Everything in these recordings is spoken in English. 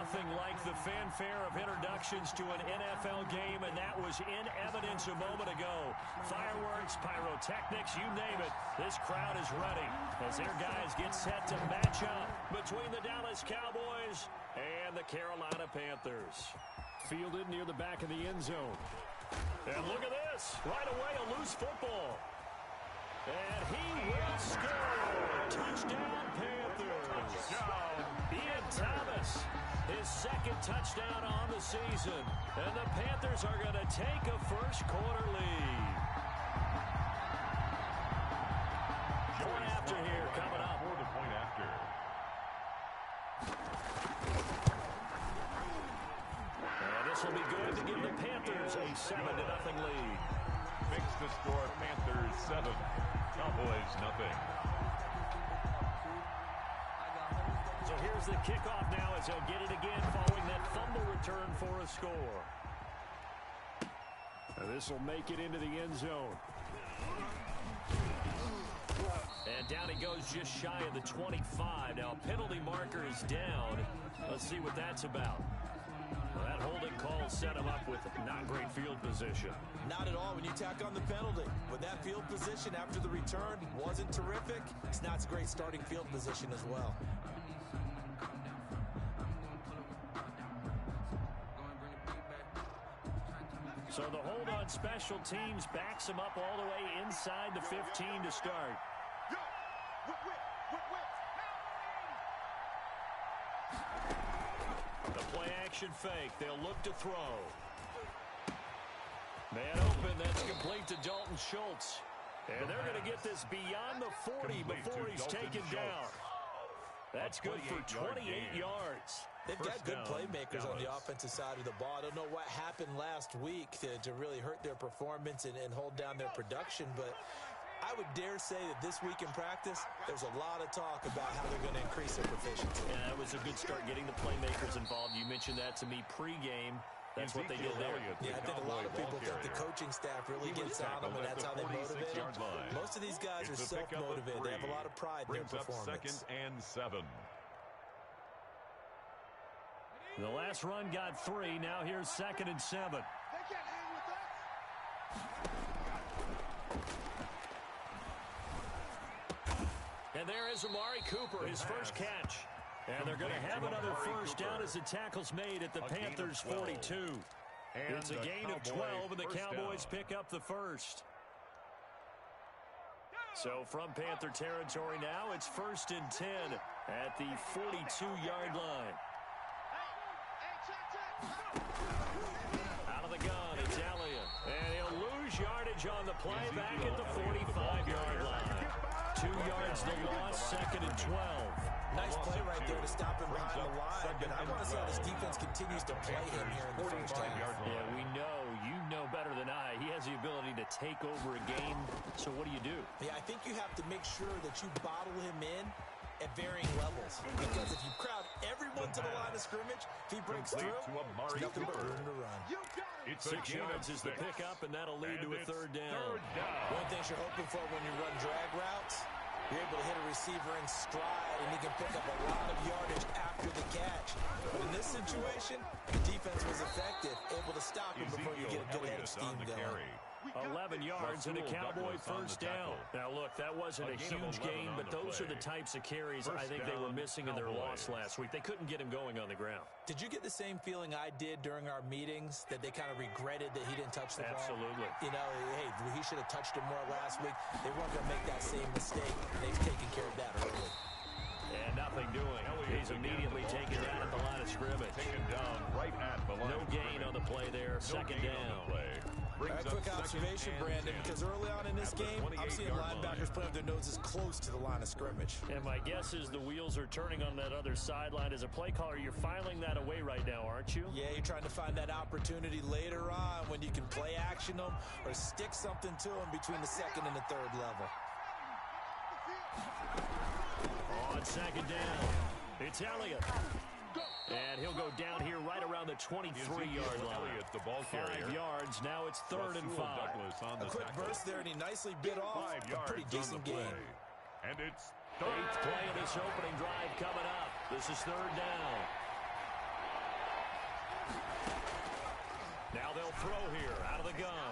Nothing like the fanfare of introductions to an NFL game, and that was in evidence a moment ago. Fireworks, pyrotechnics, you name it. This crowd is ready as their guys get set to match up between the Dallas Cowboys and the Carolina Panthers. Fielded near the back of the end zone. And look at this. Right away, a loose football. And he will score. Touchdown, Panthers. Ian Thomas, his second touchdown on the season. And the Panthers are going to take a first-quarter lead. Point after here coming up. For the point after. And this will be good to give the Panthers a 7-0 lead. Makes the score Panthers 7, Cowboys nothing. So here's the kickoff now as they'll get it again following that fumble return for a score. And this will make it into the end zone. And down he goes just shy of the 25. Now a penalty marker is down. Let's see what that's about. Well, that holding call set him up with not great field position. Not at all when you tack on the penalty. But that field position after the return wasn't terrific. It's not a great starting field position as well. So the hold on special teams backs him up all the way inside the 15 to start. The play action fake. They'll look to throw. Man open. That's complete to Dalton Schultz. And they're going to get this beyond the 40 before he's taken down. That's good for 28 yards. They've got good playmakers on the offensive side of the ball. I don't know what happened last week to really hurt their performance and hold down their production, but I would dare say that this week in practice, there's a lot of talk about how they're going to increase their proficiency. Yeah, that was a good start getting the playmakers involved. You mentioned that to me pregame. That's what they did there. Yeah, I think a lot of people think the coaching staff really gets on them, and that's how they motivate them. Most of these guys are self-motivated. They have a lot of pride in their performance. 2nd and 7. The last run got 3. Now here's 2nd and 7. They can't hang with us. And there is Amari Cooper, his first catch. And they're going to have another first down as the tackle's made at the Panthers' 42. It's a gain of 12, and the Cowboys pick up the first. So from Panther territory now, it's 1st and 10 at the 42-yard line. Out of the gun, it's Elliott. And he'll lose yardage on the play back at the 45-yard line. 2 yards the loss, 2nd and 12. Nice play right there to stop him behind the line, but I want to see how this defense continues to play him here in the first half. Yeah, we know. You know better than I. He has the ability to take over a game, so what do you do? Yeah, I think you have to make sure that you bottle him in at varying levels, because if you crowd everyone to the line of scrimmage, if he breaks through, there's nothing but room to run. 6 yards is the pickup, and that'll lead to a third down. One thing you're hoping for when you run drag routes, you're able to hit a receiver in stride, and he can pick up a lot of yardage after the catch. But in this situation, the defense was effective, able to stop him before you get a good head of steam going. 11 yards and a Cowboy first down. Now, look, that wasn't a huge gain, but those are the types of carries I think they were missing in their loss last week. They couldn't get him going on the ground. Did you get the same feeling I did during our meetings, that they kind of regretted that he didn't touch the ball? Absolutely. You know, hey, he should have touched it more last week. They weren't going to make that same mistake. They've taken care of that early. And nothing doing. He's immediately taken down at the line of scrimmage. Taken down right at the line. No gain on the play there. Second down. A quick observation, Brandon, because early on in this game, I'm seeing linebackers put up their noses close to the line of scrimmage. And my guess is the wheels are turning on that other sideline. As a play caller, you're filing that away right now, aren't you? Yeah, you're trying to find that opportunity later on when you can play action them or stick something to them between the 2nd and the 3rd level. On 2nd down, it's Elliott. And he'll go down here right around the 23-yard line. The ball 5 yards. Now it's 3rd and 5. A quick burst there, and he nicely bit off a pretty decent game. And it's 8th play of this opening drive coming up. This is 3rd down. throw here out of the gun.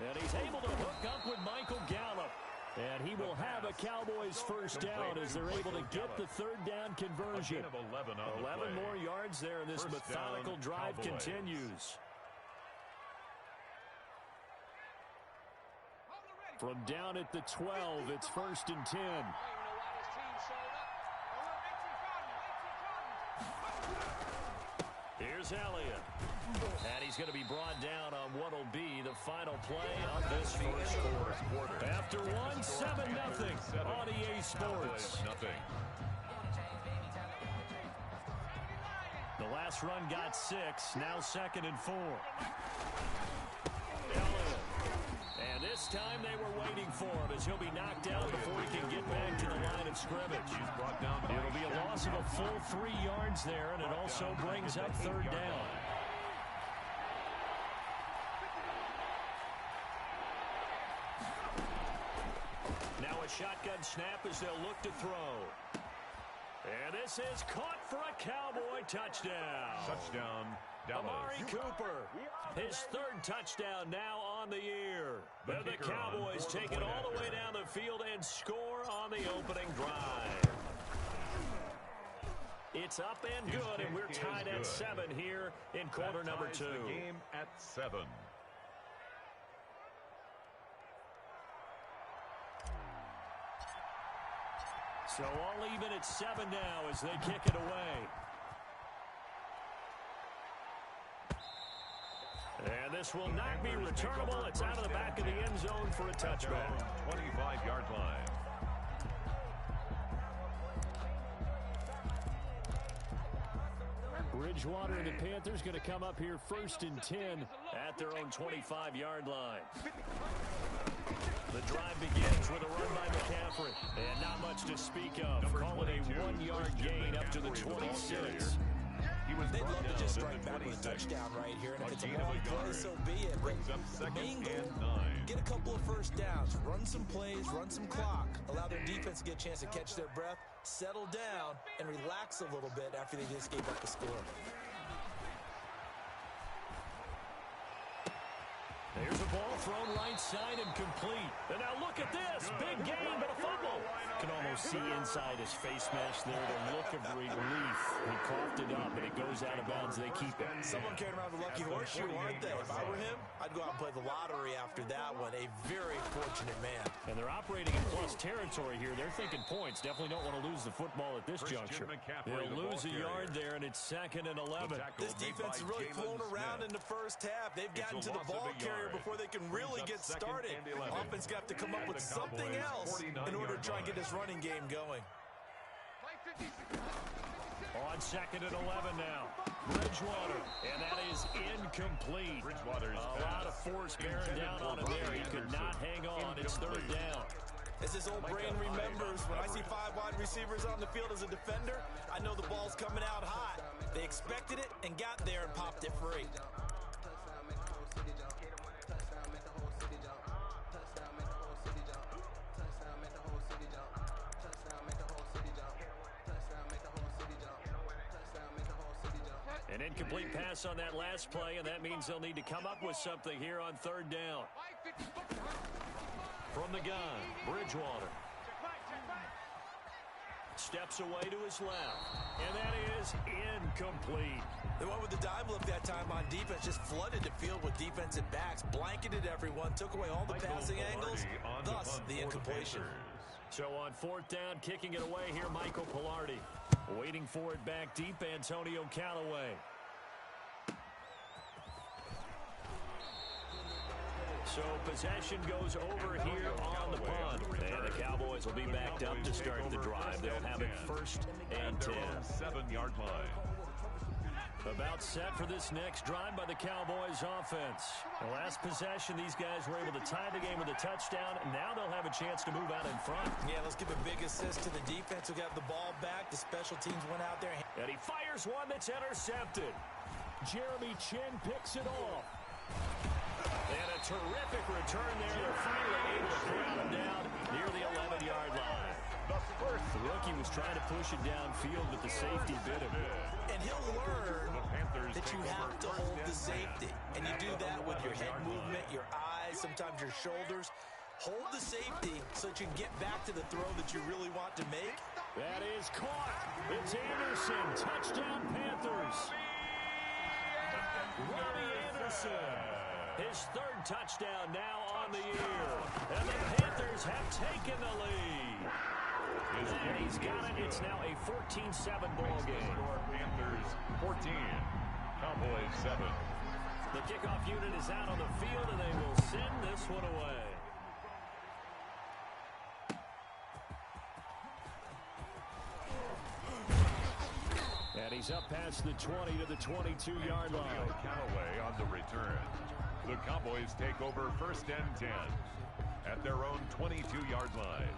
And he's able to hook up with Michael Gallup. And he will have a Cowboys first down as they're able to get the third down conversion. 11 more yards there, and this methodical drive continues. From down at the 12, it's 1st and 10. Here's Elliott. And he's going to be brought down on what will be the final play of this first quarter. After one, 7-0 on EA Sports. The last run got 6, now 2nd and 4. Elliott. And this time they were waiting for him as he'll be knocked down before he can get back to the line of scrimmage. It'll be a loss of a full 3 yards there, and it also brings up 3rd down. Now a shotgun snap as they'll look to throw. And this is caught for a Cowboy touchdown. Touchdown, Dallas. Amari Cooper, his 3rd touchdown now on the year. And the Cowboys take it all the way down the field and score on the opening drive. It's up and good, and we're tied at 7 here in quarter number 2. The game at 7. So all even at 7 now as they kick it away. And this will not be returnable. It's out of the back of the end zone for a touchback. 25-yard line. Bridgewater and the Panthers going to come up here 1st and 10 at their own 25-yard line. The drive begins with a run by McCaffrey. And not much to speak of. Call it a 1-yard gain up to the 26. They'd love to just strike back with a touchdown right here, and if it's a long play, so be it. But the main goal, get a couple of first downs, run some plays, run some clock, allow their defense to get a chance to catch their breath, settle down, and relax a little bit after they just gave up the score. There's a ball thrown right side and complete. And now look at this. Big gain, but a fumble. You can almost see inside his face mask there the look of relief. He coughed it up, and it goes out of bounds. They keep it. Someone carrying around the lucky horseshoe, aren't they? If I were him, I'd go out and play the lottery after that one. A very fortunate man. And they're operating in plus territory here. They're thinking points. Definitely don't want to lose the football at this juncture. They'll lose a yard there, and it's 2nd and 11. This defense has really flown around in the first half. They've gotten to the ball carrier before they can really get started. Offense got to come up with something else in order to try and get this running game going. On 2nd and 11 now. Bridgewater, and that is incomplete. A lot of force bearing down on him there. He could not hang on. It's 3rd down. As his old brain remembers, when I see 5 wide receivers on the field as a defender, I know the ball's coming out hot. They expected it and got there and popped it free. An incomplete pass on that last play, and that means they'll need to come up with something here on 3rd down. From the gun, Bridgewater. Steps away to his left, and that is incomplete. They went with the dive look that time on defense, just flooded the field with defensive backs, blanketed everyone, took away all the passing angles, thus the incompletion. So on 4th down, kicking it away here, Michael Pilardi. Waiting for it back deep, Antonio Callaway. So possession goes over here on the punt. And the Cowboys will be backed up to start the drive. They'll have it 1st and 10. 7-yard line. About set for this next drive by the Cowboys offense. The last possession, these guys were able to tie the game with a touchdown, and now they'll have a chance to move out in front. Yeah, let's give a big assist to the defense who got the ball back. The special teams went out there. And he fires one that's intercepted. Jeremy Chin picks it off. And a terrific return there. They're finally able to crowd him down near the 11-yard line. The rookie was trying to push it downfield, but the safety bit him. And he'll learn that you have to hold the safety. And And you do that with your head movement, your eyes, sometimes your shoulders. Hold the safety so that you can get back to the throw that you really want to make. That is caught. It's Anderson. Touchdown, Panthers. Robbie Anderson. His third touchdown now on the year. And the Panthers have taken the lead. And he's got it. It's now a 14-7 ball game. Panthers 14, Cowboys 7. The kickoff unit is out on the field, and they will send this one away. And he's up past the 20 to the 22-yard line. Callaway on the return. The Cowboys take over 1st and 10 at their own 22-yard line.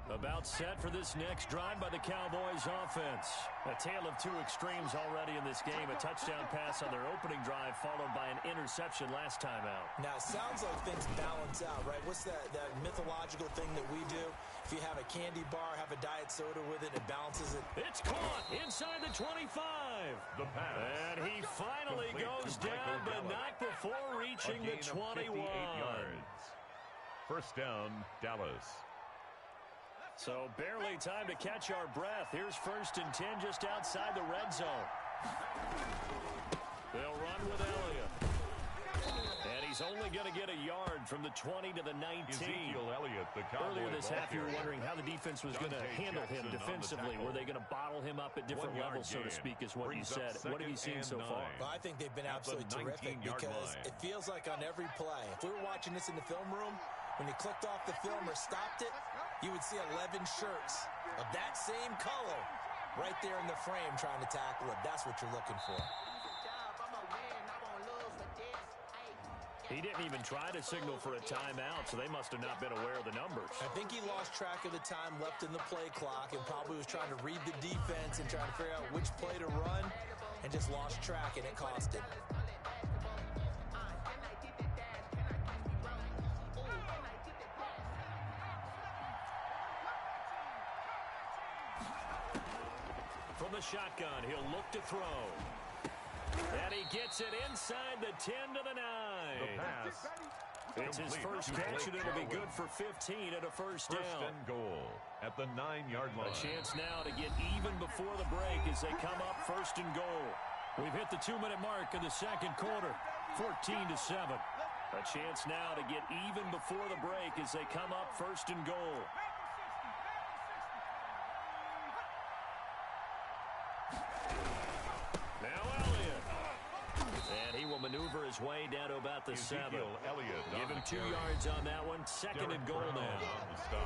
About set for this next drive by the Cowboys offense. A tale of two extremes already in this game. A touchdown pass on their opening drive followed by an interception last time out. Now, it sounds like things balance out, right? What's that mythological thing that we do? If you have a candy bar, have a diet soda with it, it balances it. It's caught inside the 25. The pass. And he finally goes down, but not before reaching the 21. Yards. 1st down, Dallas. So barely time to catch our breath. Here's 1st and 10 just outside the red zone. They'll run with Elliott. And he's only going to get a yard from the 20 to the 19. Elliott, the Earlier this half, you were wondering how the defense was going to handle him defensively. Were they going to bottle him up at different levels, so to speak, is what you said. What have you seen so far? Well, I think they've been absolutely terrific because it feels like on every play, if we were watching this in the film room, when you clicked off the film or stopped it, you would see 11 shirts of that same color right there in the frame trying to tackle it. That's what you're looking for. He didn't even try to signal for a timeout, so they must have not been aware of the numbers. I think he lost track of the time left in the play clock and probably was trying to read the defense and trying to figure out which play to run and just lost track, and it cost him. From the shotgun, he'll look to throw. And he gets it inside the 10 to the 9. The pass. It's his first catch, and it'll be good for 15 at a first down. 1st and goal at the 9-yard line. A chance now to get even before the break as they come up 1st and goal. We've hit the 2-minute mark of the second quarter, 14-7. A chance now to get even before the break as they come up 1st and goal. Maneuver his way down to about the 7. Give him 2 yards on that one. 2nd and goal now.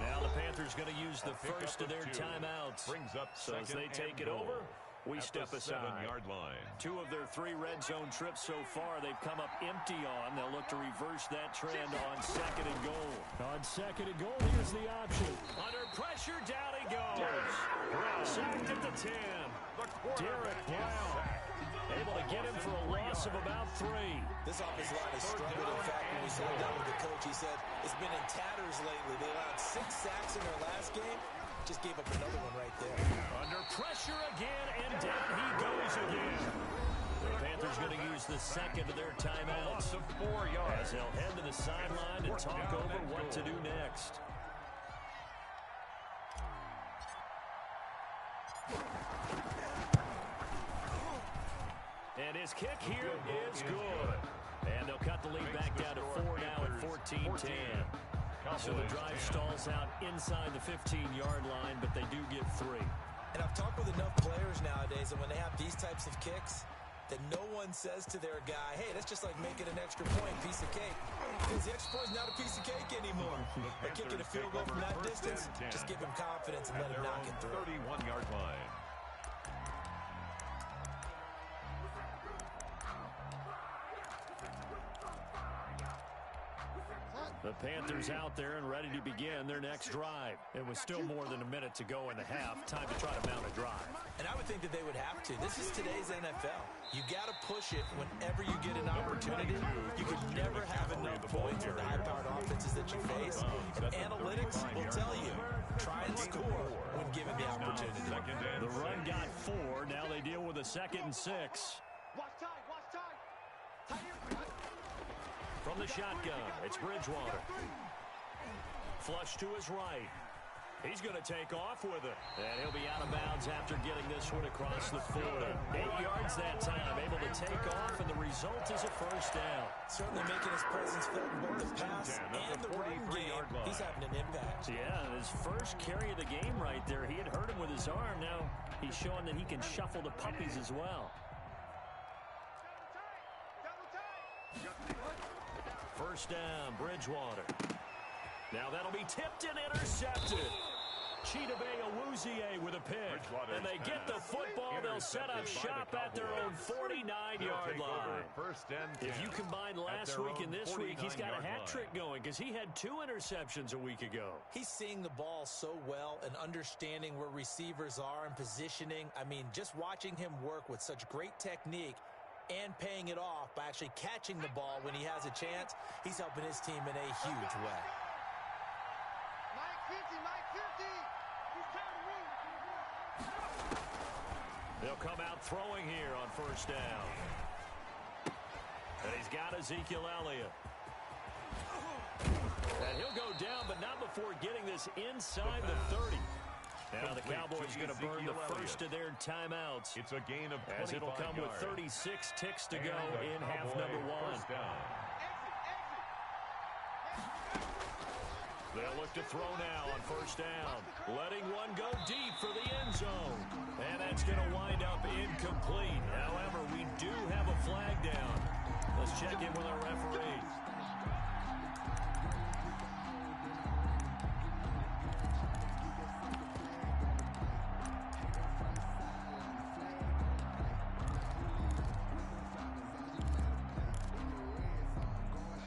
Now the Panthers going to use the first of their timeouts. So as they take it over, we step aside. 2 of their 3 red zone trips so far they've come up empty on. They'll look to reverse that trend on 2nd and goal. On 2nd and goal, here's the option. Under pressure, down he goes. Sacked at the 10. Derek Brown. Able to get him for a loss of about 3. This offensive line has struggled. In fact, when we sat down with the coach, he said it's been in tatters lately. They allowed 6 sacks in their last game. Just gave up another one right there. Under pressure again, and down he goes again. The Panthers going to use the 2nd of their timeouts. 4 yards. As they'll head to the sideline and talk over what to do next. And his kick here is good. And they'll cut the lead back down to 4 now at 14-10. So the drive stalls out inside the 15-yard line, but they do get 3. And I've talked with enough players nowadays, and when they have these types of kicks, that no one says to their guy, hey, that's just like making an extra point, piece of cake. Because the extra point is not a piece of cake anymore. By kicking a field goal from that distance, just give him confidence and let him knock it through. 31-yard line. The Panthers out there and ready to begin their next drive. It was still more than a minute to go in the half. Time to try to mount a drive. And I would think that they would have to. This is today's NFL. You got to push it whenever you get an opportunity. You could never have enough points with a high-powered offense. defenses that you face. And analytics will tell you, try and score when given the opportunity. The run got 4. Now they deal with a 2nd and 6. From the shotgun, it's Bridgewater. Flush to his right. He's going to take off with it. And he'll be out of bounds after getting this one across the 40. 8 yards that time, able to take off, and the result is a first down. Certainly making his presence felt in both the pass and the run game. He's having an impact. Yeah, his first carry of the game right there. He had hurt him with his arm. Now he's showing that he can shuffle the puppies as well. First down, Bridgewater. Now that'll be tipped and intercepted. Chidobe Awuzie with a pick. And they get the football. They'll set up shop at their own 49-yard line. If you combine last week and this week, he's got a hat trick going because he had 2 interceptions a week ago. He's seeing the ball so well and understanding where receivers are and positioning. I mean, just watching him work with such great technique and paying it off by actually catching the ball when he has a chance, he's helping his team in a huge way. They'll come out throwing here on first down. And he's got Ezekiel Elliott. And he'll go down, but not before getting this inside the 30. Now the Cowboys going to burn the first of their timeouts. It's a gain of 25 as it'll come yards. with 36 ticks to go in half number 1. They'll look to throw now on first down. Letting one go deep for the end zone. And that's going to wind up incomplete. However, we do have a flag down. Let's check in with our referee.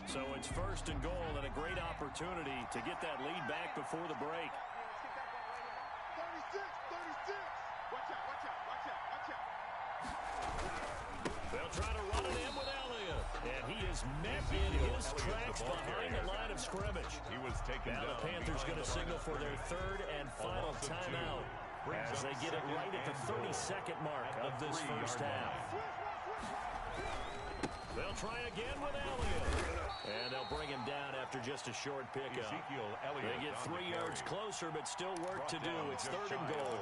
So it's first and goal and a great opportunity to get that lead back before the break. 36. Watch out. They'll try to run it in with Elliott. And he is met in his tracks behind the line of scrimmage. He was taken now down. The Panthers going to signal for their 3rd and final timeout as they get it right at the 32nd mark of this first half. They'll try again with Elliott. And they'll bring him down after just a short pickup. They get 3 yards closer, but still work to do. It's 3rd and goal.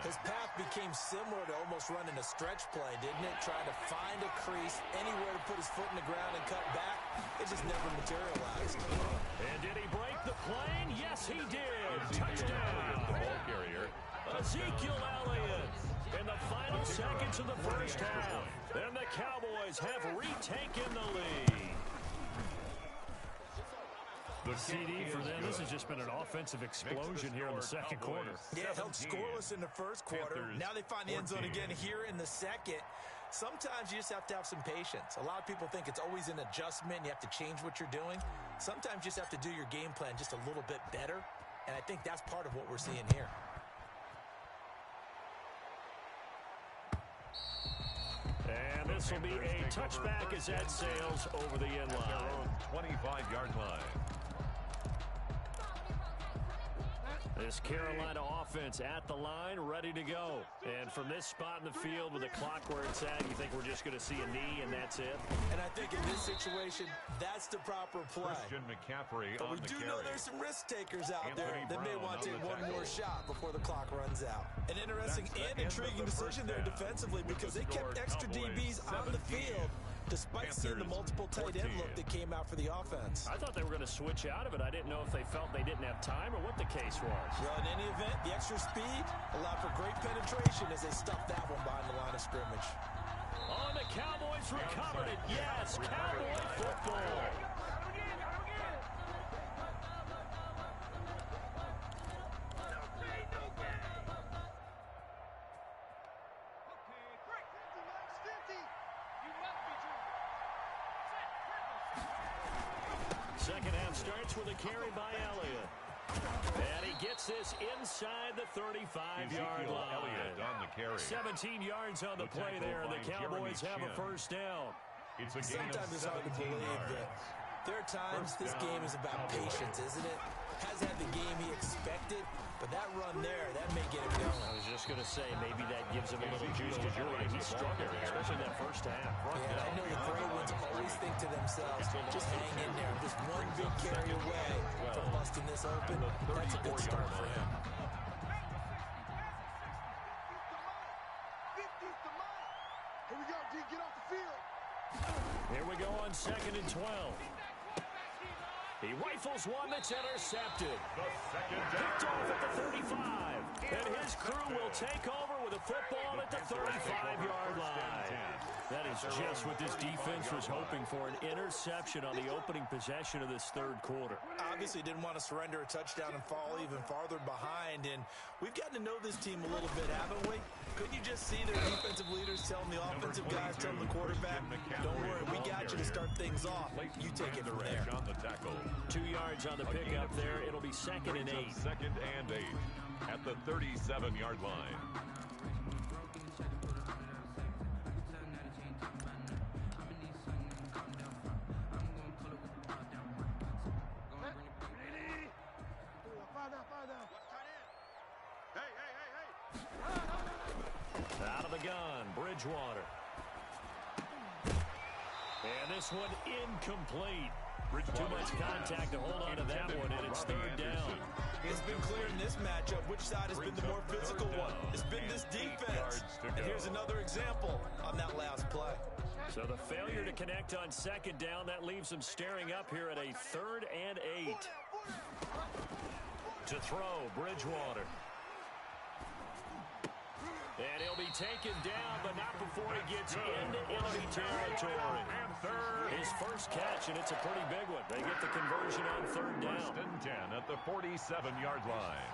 His path became similar to almost running a stretch play, didn't it? Trying to find a crease, anywhere to put his foot in the ground and cut back. It just never materialized. And did he break the plane? Yes, he did. Touchdown. Ezekiel Elliott in the final seconds of the first half. And the Cowboys have retaken the lead. The CD for them. This has just been an offensive explosion here in the second quarter. Yeah, held scoreless in the first quarter. Now they find the end zone again here in the second. Sometimes you just have to have some patience. A lot of people think it's always an adjustment. You have to change what you're doing. Sometimes you just have to do your game plan just a little bit better. And I think that's part of what we're seeing here. And this will be a touchback as that sails over the end line. 25-yard line. This Carolina offense at the line, ready to go. And from this spot in the field with the clock where it's at, you think we're just going to see a knee and that's it? And I think in this situation, that's the proper play. Christian McCaffrey but on the we do carry. know there's some risk takers out there Anthony that may Brown want to take on the one tackle. more shot before the clock runs out. An interesting and intriguing decision there defensively because they kept extra DBs on the field despite seeing the multiple tight end look that came out for the offense. I thought they were going to switch out of it. I didn't know if they felt they didn't have time or what the case was. Well, in any event, the extra speed allowed for great penetration as they stuffed that one behind the line of scrimmage. Oh, the Cowboys recovered it. Yes, Cowboy football. Second half starts with a carry by Elliott. And he gets this inside the 35-yard line. Elliott on the carry. 17 yards on the play there, and the Cowboys have a first down. It's a gain Sometimes of it's hard to 17 believe yards. that There are times this game is about patience, isn't it? Has had the game he expected, but that run there, that may get him going. I was just going to say, maybe that gives him a little juice, because you're right, he's struggling, especially that first half. Yeah, I know the great ones always think to themselves, just hang in there. Just one big carry away from busting this open. That's a good start for him. Here we go, D. Get off the field. Here we go on 2nd and 12. He rifles one that's intercepted. Picked off at the 35. And his crew will take over with a football at the 35-yard line. That is just what this defense was hoping for, an interception on the opening possession of this third quarter. Obviously didn't want to surrender a touchdown and fall even farther behind. And we've gotten to know this team a little bit, haven't we? Couldn't you just see their defensive leaders telling the offensive guys, telling the quarterback, don't worry, we got you to start things off. You take it from there. 2 yards on the pickup there. It'll be 2nd and 8. 2nd and 8 at the 37-yard line. Out of the gun, Bridgewater. And this one incomplete. Too much contact to hold on to that one, and it's 3rd down. It's been clear in this matchup which side has been the more physical one. It's been this defense. And here's another example on that last play. So the failure to connect on 2nd down, that leaves them staring up here at a 3rd and 8. To throw, Bridgewater. And he'll be taken down, but not before he gets into enemy territory. His first catch, and it's a pretty big one. They get the conversion on 3rd down. 1st and 10 at the 47-yard line.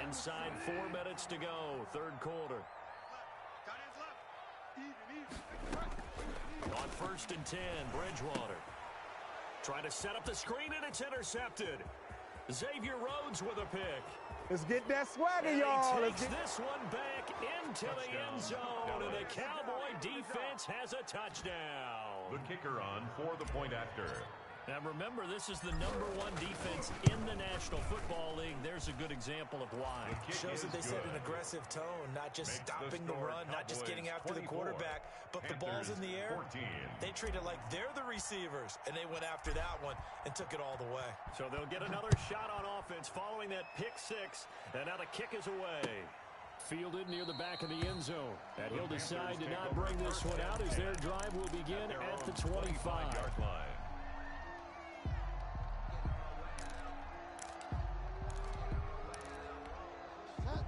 Inside 4 minutes to go, 3rd quarter. On 1st and 10, Bridgewater. Trying to set up the screen, and it's intercepted. Xavier Rhodes with a pick. Let's get that swagger, y'all. He takes this one back into the end zone, and the Cowboy defense has a touchdown. The kicker on for the point after. Now remember, this is the #1 defense in the National Football League. There's a good example of why. Shows that they set an aggressive tone, not just stopping the run, not just getting after the quarterback, but the ball's in the air. 14. They treat it like they're the receivers, and they went after that one and took it all the way. So they'll get another shot on offense following that pick 6, and now the kick is away. Fielded near the back of the end zone. And he'll decide to not bring this one out as their drive will begin at the 25-yard line.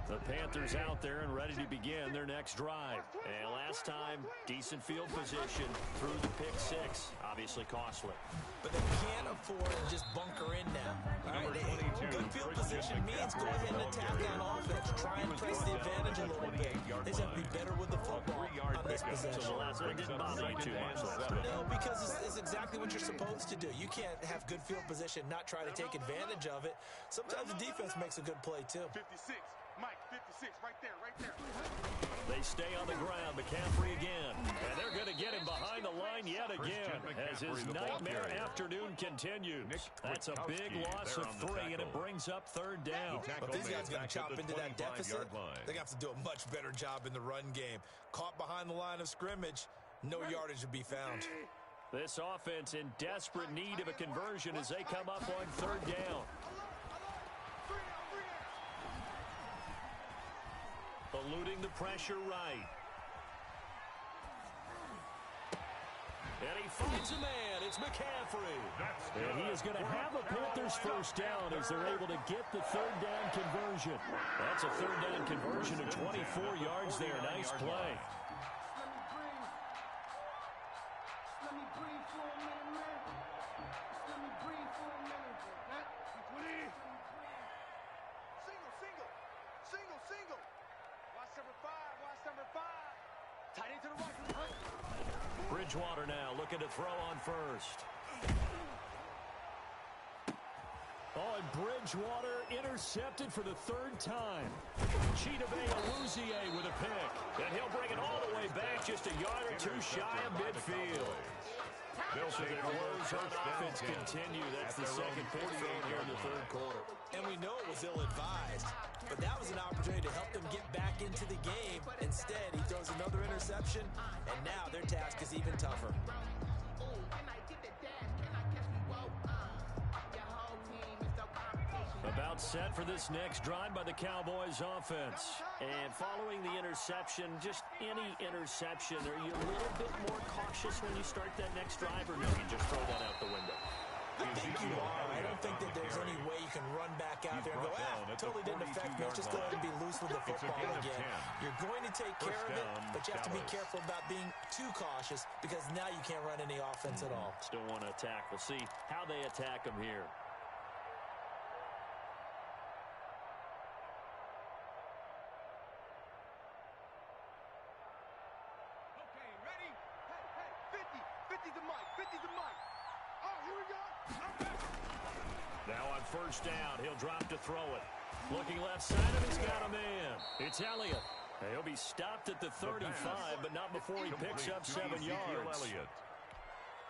The Panthers out there and ready to begin their next drive. And last time, decent field position through the pick 6. Obviously costly. But they can't afford to just bunker in now. All right, good field position means go ahead and attack on offense. Try and press the advantage a little bit. They just have to be better with the football on this possession. So the last one didn't bother you too much. No, because it's exactly what you're supposed to do. You can't have good field position, not try to take advantage of it. Sometimes the defense makes a good play, too. 56. Mike, 56, right there, right there. They stay on the ground. McCaffrey again. And they're going to get him behind the line yet again as his nightmare afternoon continues. That's a big loss of 3, and it brings up 3rd down. But these guys got to chop into that deficit. They're going to have to do a much better job in the run game. Caught behind the line of scrimmage, no yardage to be found. This offense in desperate need of a conversion as they come up on 3rd down. Eluding the pressure right. And he finds a man. It's McCaffrey. And he is going to have a Panthers first down as they're able to get the 3rd down conversion. That's a 3rd down conversion of 24 yards there. Nice play. Bridgewater now looking to throw on 1st. Oh, and Bridgewater intercepted for the 3rd time. Chidobe Awuzie with a pick. And he'll bring it all the way back just a yard or 2 shy of midfield. They'll So take their over woes on first down offense 10 continue. That's at the their second own pick thrown here in the 48-yard third quarter. And we know it was ill-advised, but that was an opportunity to help them get back into the game. Instead, he throws another interception, and now their task is even tougher. About set for this next drive by the Cowboys offense. And following the interception, just any interception, are you a little bit more cautious when you start that next drive, or no, you just throw that out the window? I think you are. I don't think that there's any way you can run back out there and go, totally didn't affect me. Let's just go ahead and be loose with the football again. You're going to take care of it, but you have to be careful about being too cautious because now you can't run any offense at all. Still want to attack. We'll see how they attack them here. Okay, ready? Hey, 50 to Mike, 50 to Mike. Oh, here we go. Now on first down, he'll drop to throw it. Looking left side, and he's got a man. It's Elliott. He'll be stopped at the 35, but not before he picks up 7 yards.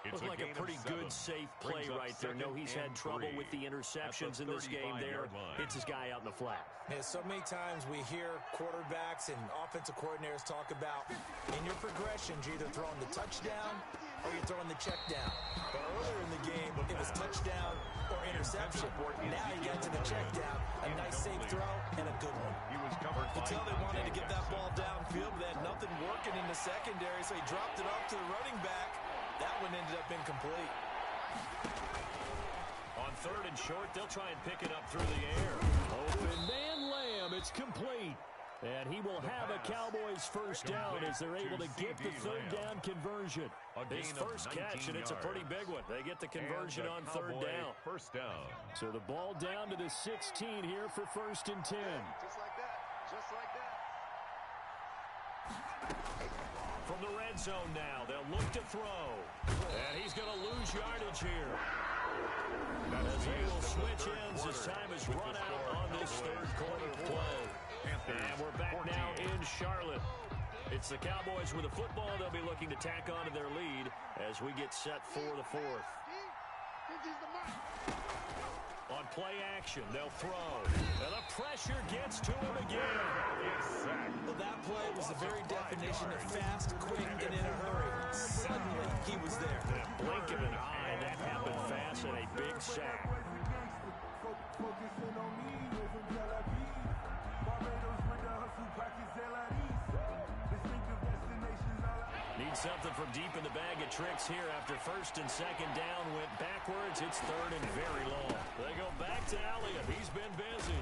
Looks like a pretty good, safe play right there. No, he's had trouble with the interceptions in this game there. Hits his guy out in the flat. Yeah, so many times we hear quarterbacks and offensive coordinators talk about in your progressions, you're either throwing the touchdown or you're throwing the check down. But earlier in the game, it was touchdown or interception. Now you get to the check down, a nice safe throw, and a good one. He was covered You could tell they wanted to get that ball downfield, but they had nothing working in the secondary, so he dropped it off to the running back. That one ended up incomplete. On third and short, they'll try and pick it up through the air. Open man, Lamb. It's complete. And he will have a Cowboys first down as they're able to get the third down conversion. His first catch, and it's a pretty big one. They get the conversion on third down. First down. So the ball down to the 16 here for first and 10. Just like that. Just like that. From the red zone now, they'll look to throw. And he's going to lose yardage here. As they will switch ends as time is run out on this third quarter play. And we're back now in Charlotte. It's the Cowboys with the football. They'll be looking to tack on to their lead as we get set for the fourth. On play action, they'll throw. And the pressure gets to him again. Well, that play was the very definition of fast, quick, and in a hurry. Suddenly, he was there. In a blink of an eye, that happened fast and a big sack. Need something from deep in the bag of tricks here after first and second down went backwards. It's third and very long. They go back to Elliott. He's been busy.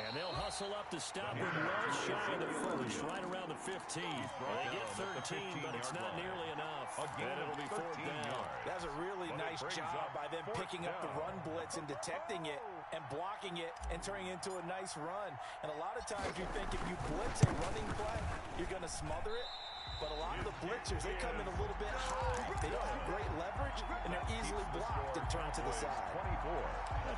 And they'll hustle up to stop him well shy of the first, right around the 15. They get 13, but it's not nearly enough. And it'll be fourth down. That's a really nice job by them picking up the run blitz and detecting it and blocking it and turning it into a nice run. And a lot of times you think if you blitz a running play, you're going to smother it. But a lot of the blitzers, they come in a little bit high. They don't have great leverage, and they're easily blocked and turned to the side.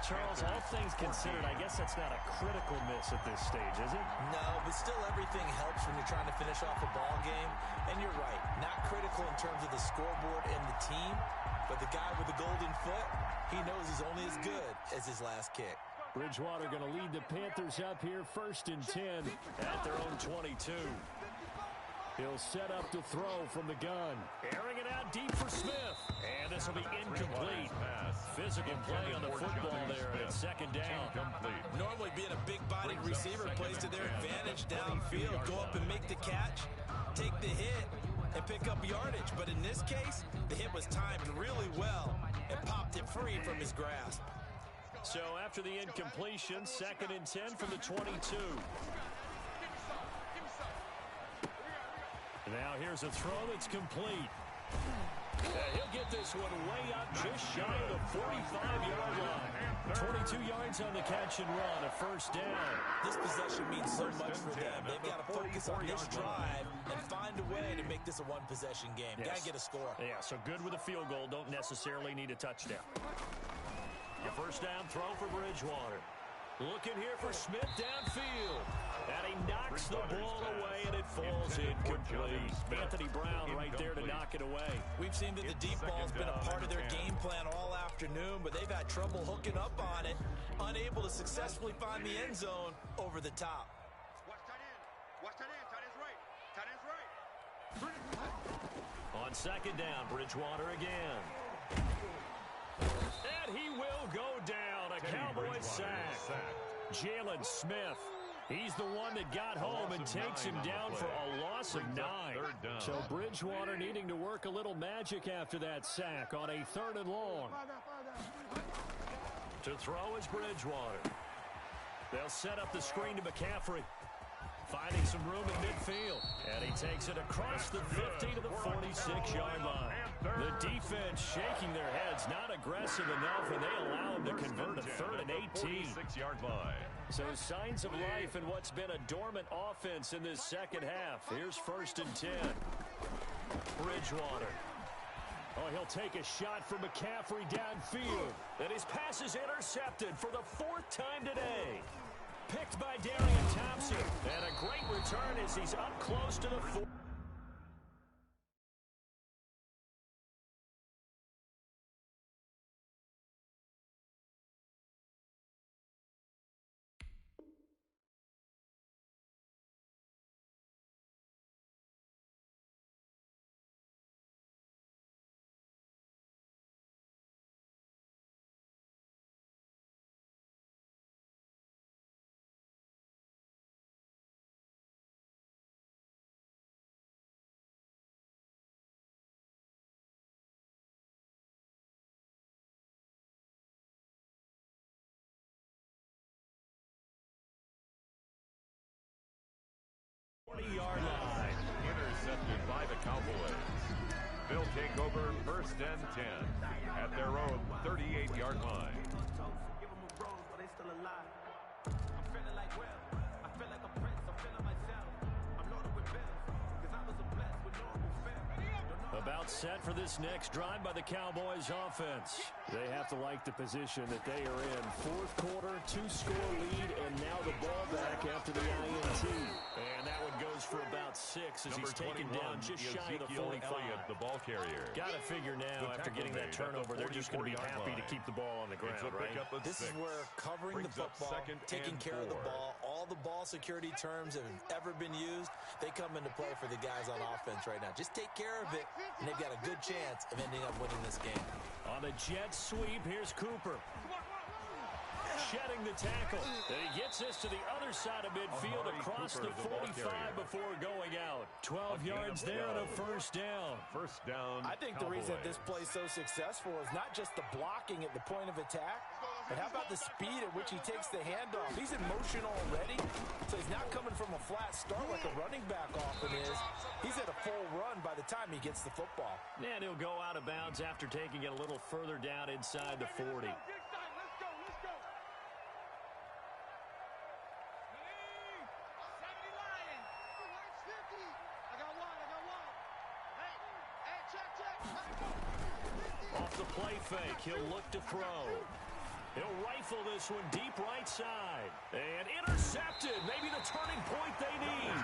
Charles, all things considered, I guess that's not a critical miss at this stage, is it? No, but still everything helps when you're trying to finish off a ball game. And you're right, not critical in terms of the scoreboard and the team, but the guy with the golden foot, he knows he's only as good as his last kick. Bridgewater going to lead the Panthers up here, first and 10 at their own 22. He'll set up to throw from the gun. Airing it out deep for Smith. And this will be incomplete. Physical play on the football there, and it's second down. Normally being a big-bodied receiver plays to their advantage downfield. Go up and make the catch, take the hit, and pick up yardage. But in this case, the hit was timed really well and popped it free from his grasp. So after the incompletion, second and 10 from the 22. Now here's a throw that's complete. He'll get this one way up just shy of the 45-yard line. 22 yards on the catch and run, a first down. This possession means so much for them. They've got to focus on this drive and find a way to make this a one-possession game. Yes. Got to get a score. Yeah, so good with a field goal. Don't necessarily need a touchdown. A first down throw for Bridgewater. Looking here for Smith downfield. And he knocks the ball away, and it falls incomplete. Anthony Brown right there to knock it away. We've seen that the deep ball's been a part of their game plan all afternoon, but they've had trouble hooking up on it, unable to successfully find the end zone over the top. Watch tight end. Watch tight end. Tight end's right. Tight end's right. On second down, Bridgewater again. And he will go down. A Cowboys sack. Jalen Smith. He's the one that got home and takes him down for a loss of 9. So Bridgewater needing to work a little magic after that sack on a 3rd and long. To throw is Bridgewater. They'll set up the screen to McCaffrey. Finding some room in midfield. And he takes it across the 50 to the 46-yard line. The defense shaking their heads, not aggressive enough, and they allow him to convert a 3rd and 18. 46-yard line. So signs of life in what's been a dormant offense in this second half. Here's 1st and 10. Bridgewater. Oh, he'll take a shot for McCaffrey downfield. And his pass is intercepted for the 4th time today. Picked by Darian Thompson. And a great return as he's up close to the 4. Yard line. Intercepted by the Cowboys. They'll take over 1st and 10 at their own 38-yard line. Give them a rose, but they still alive. I'm feeling like Will. I feel like a prince. I'm feeling myself. I'm loaded with bills, because I was a blessed with normal fare. About set for this next drive by the Cowboys offense. They have to like the position that they are in. 4th quarter, 2-score lead, and now the ball back after the INT. And that one goes for about 6 as Number he's taken down just shy of the 45. Elliott, the ball carrier. Got to figure now after getting that turnover, they're just going to be happy to keep the ball on the ground, right? This is where covering the football, taking care of the ball, all the ball security terms have ever been used, they come into play for the guys on offense right now. Just take care of it, and they've got a good chance of ending up winning this game. On the jet sweep, here's Cooper. Shedding the tackle. And he gets this to the other side of midfield across the 45 before going out. 12 yards there and a 1st down. 1st down. I think the reason this play's so successful is not just the blocking at the point of attack, but how about the speed at which he takes the handoff? He's in motion already, so he's not coming from a flat start like a running back often is. He's at a full run by the time he gets the football. And he'll go out of bounds after taking it a little further down inside the 40. Off the play fake, he'll look to throw. He'll rifle this one deep right side. And intercepted. Maybe the turning point they need.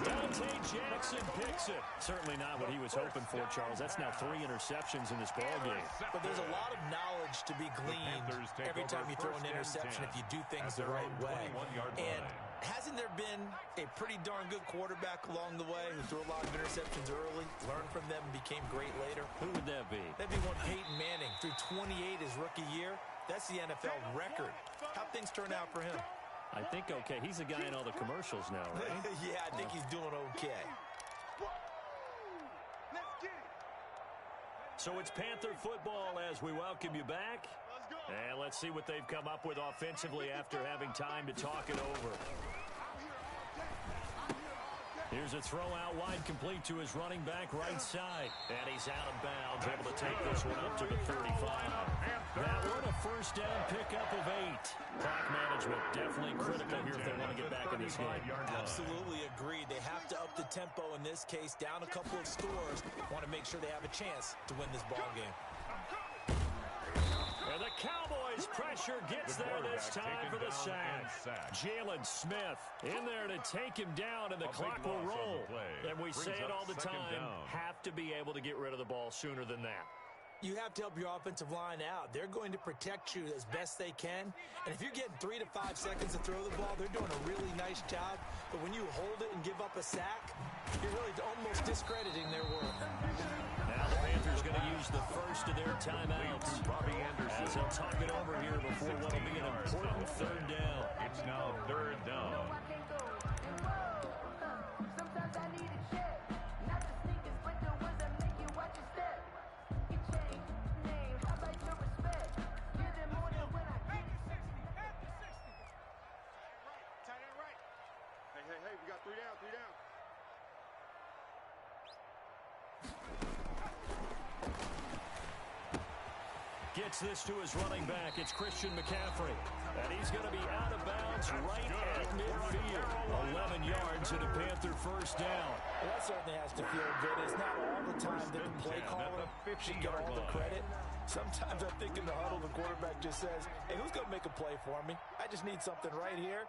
Dante Jackson picks it. Certainly not what he was hoping for, Charles. That's now 3 interceptions in this ballgame. But there's a lot of knowledge to be gleaned every time you throw an interception if you do things the right way. And hasn't there been a pretty darn good quarterback along the way who threw a lot of interceptions early, learned from them, and became great later? Who would that be? That'd be one Peyton Manning. Threw 28 his rookie year. That's the NFL record. How'd things turn out for him? I think okay. He's a guy in all the commercials now, right? Yeah, I think he's doing okay. So it's Panther football as we welcome you back. And let's see what they've come up with offensively after having time to talk it over. Here's a throw out wide, complete to his running back right side. And he's out of bounds, able to take this one up to the 35. That one a 1st down pickup of 8. Clock management definitely critical here if they want to get back in this game. Absolutely agreed. They have to up the tempo in this case, down a couple of scores. Want to make sure they have a chance to win this ball game. And the Cowboys pressure pressure, gets there this time for the sack. Jalen Smith in there to take him down, and the clock will roll. And we say it all the time, have to be able to get rid of the ball sooner than that. You have to help your offensive line out. They're going to protect you as best they can. And if you're getting 3 to 5 seconds to throw the ball, they're doing a really nice job. But when you hold it and give up a sack, you're really almost discrediting their work. Now the Panthers going to use the first of their timeouts as they'll talk it over here before what will be an important third down. It's now third down. Hey, we got 3 down, 3 down. Gets this to his running back. It's Christian McCaffrey. And he's going to be out of bounds right at midfield. 11 yards and a Panther first down. Well, that certainly has to feel good. It's not all the time that the play caller should get all the credit. Sometimes I think in the huddle, the quarterback just says, hey, who's going to make a play for me? I just need something right here.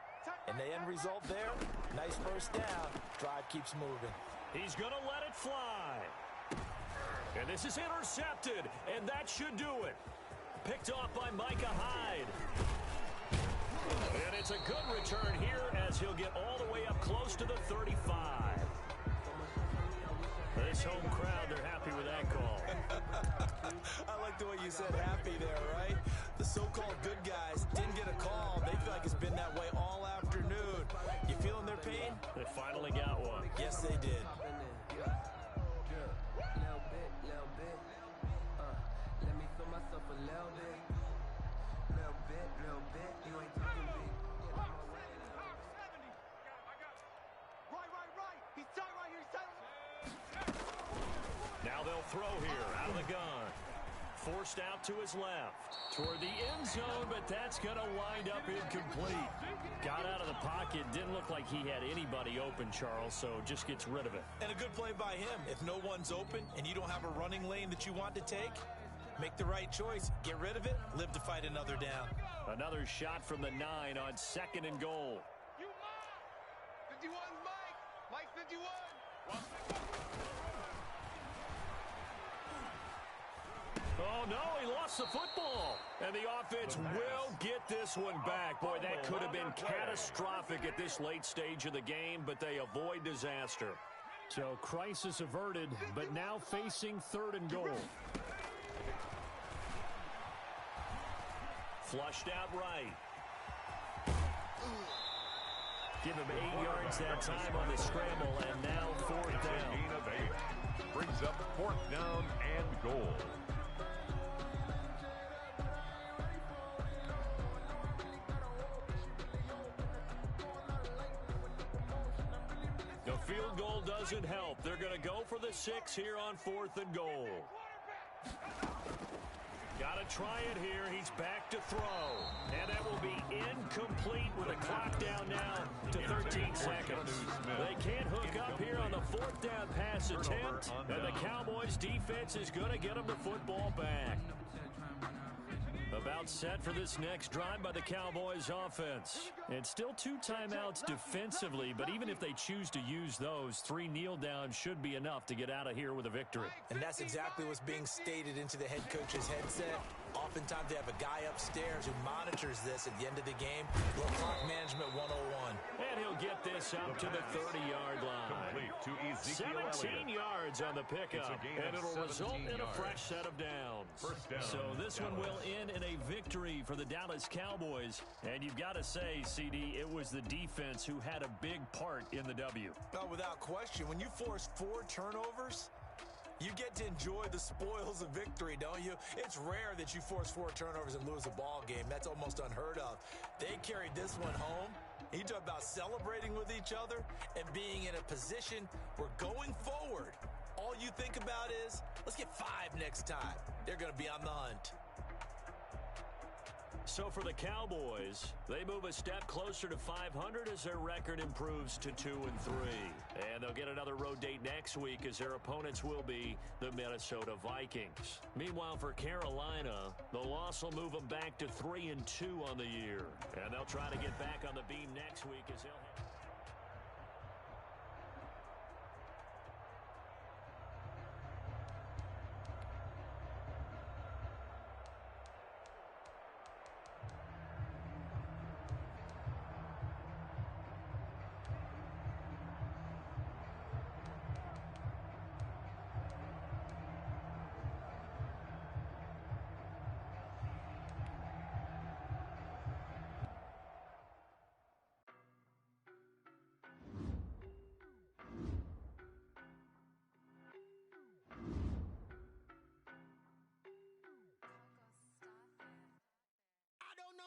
And the end result there, nice first down. Drive keeps moving. He's going to let it fly. And this is intercepted, and that should do it. Picked off by Micah Hyde. And it's a good return here as he'll get all the way up close to the 35. This home crowd, they're happy with that call. I like the way you said happy there, right? The so-called good guys didn't get a call. They feel like it's been that way all afternoon. You feeling their pain? They finally got one. Yes, they did. Let me feel myself a little bit. You ain't talking big. Right. He's tight right here. He's tight. Now they'll throw here out of the gun. Forced out to his left. Toward the end zone, but that's going to wind up incomplete. Got out of the pocket. Didn't look like he had anybody open, Charles, so just gets rid of it. And a good play by him. If no one's open and you don't have a running lane that you want to take, make the right choice. Get rid of it. Live to fight another down. Another shot from the 9 on 2nd and goal. 51's Mike. Mike 51. Oh, no, he lost the football. And the offense will get this one back. Boy, that could have been catastrophic at this late stage of the game, but they avoid disaster. So crisis averted, but now facing 3rd and goal. Flushed out right. Give him 8 yards that time on the scramble, and now 4th down. Gain of 8. Brings up 4th down and goal. The field goal doesn't help. They're going to go for the 6 here on 4th and goal. Got to try it here. He's back to throw. And that will be incomplete with a clock down now to 13 seconds. They can't hook up here on the 4th down pass attempt. And the Cowboys defense is going to get them the football back. About set for this next drive by the Cowboys offense. It's still 2 timeouts defensively, but even if they choose to use those, 3 kneel downs should be enough to get out of here with a victory. And that's exactly what's being stated into the head coach's headset. Oftentimes they have a guy upstairs who monitors this at the end of the game. Little clock management 101. And he'll get this up to the 30-yard line. To 17 yards on the pickup, and it'll result in a fresh set of downs. So this one will end in a victory for the Dallas Cowboys. And you've got to say, CD, it was the defense who had a big part in the W. Oh, without question. When you force 4 turnovers, you get to enjoy the spoils of victory, don't you? It's rare that you force 4 turnovers and lose a ball game. That's almost unheard of. They carried this one home. You talk about celebrating with each other and being in a position where going forward, all you think about is, let's get 5 next time. They're going to be on the hunt. So for the Cowboys, they move a step closer to 500 as their record improves to 2-3. And they'll get another road date next week as their opponents will be the Minnesota Vikings. Meanwhile, for Carolina, the loss will move them back to 3-2 on the year. And they'll try to get back on the beam next week as they'll have...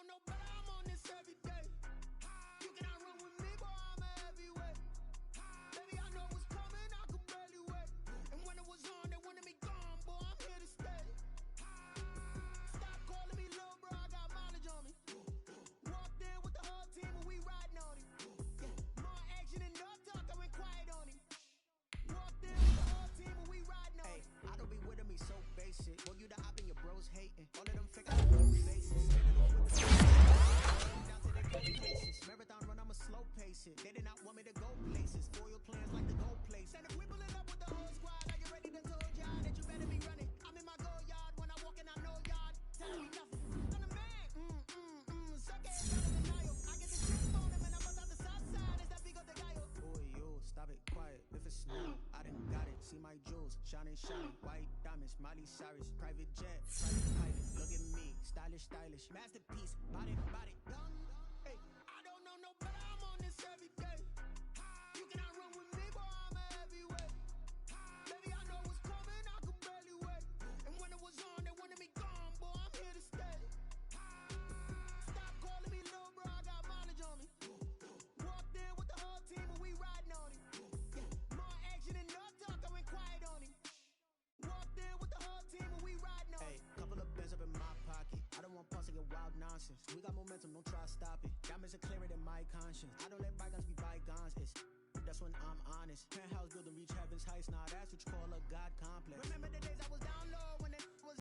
No better, I'm on this every day. You cannot run with me, boy, I'm a heavyweight. Baby, I know what's coming, I could barely wait. And when it was on, they wanted me gone, boy, I'm here to stay. Stop calling me little bro, I got mileage on me. Walked in with the whole team and we riding on him. More action and no talk, I went quiet on him. Walked in with the whole team and we riding on him. I don't be with me so basic. Boy, you the op and your bros hating. All of them fake out no faces. Marathon run, I'ma slow pace it. They did not want me to go places. Foil plans like the gold place. And if we pulling up with the whole squad, are you ready to told y'all that you better be running? I'm in my go yard when I walk in, I know y'all telling me nothing. I'm the man. Suck ass out of denial. I get the chip on him and I bust out the south side. Is that big of the guy? Boy, yo, stop it, quiet. If it's snow, I done got it. See my jewels, shining, shining. White diamonds, Miley Cyrus. Private jet, private pilot. Look at me, stylish, stylish. Masterpiece, body, body, done. Hey, I don't know no better, I'm on this every day. You cannot run with me, boy, I'm a heavyweight. Baby, I know what's coming, I could barely wait. And when it was on, they wanted me gone, boy, I'm here to stay. Stop calling me little bro, I got mileage on me. Walked in with the whole team and we riding on him. More action and no talk, I went quiet on him. Walked in with the whole team and we riding on him. Hey, couple of bands up in my pocket. I don't want pulse to get wild nonsense. We got momentum, don't try to stop it. Diamonds are clearer than my conscience. I don't let bygones be bygones. That's when I'm honest. Penthouse building, reach heaven's heights. Now that's what you call a God complex. Remember the days I was down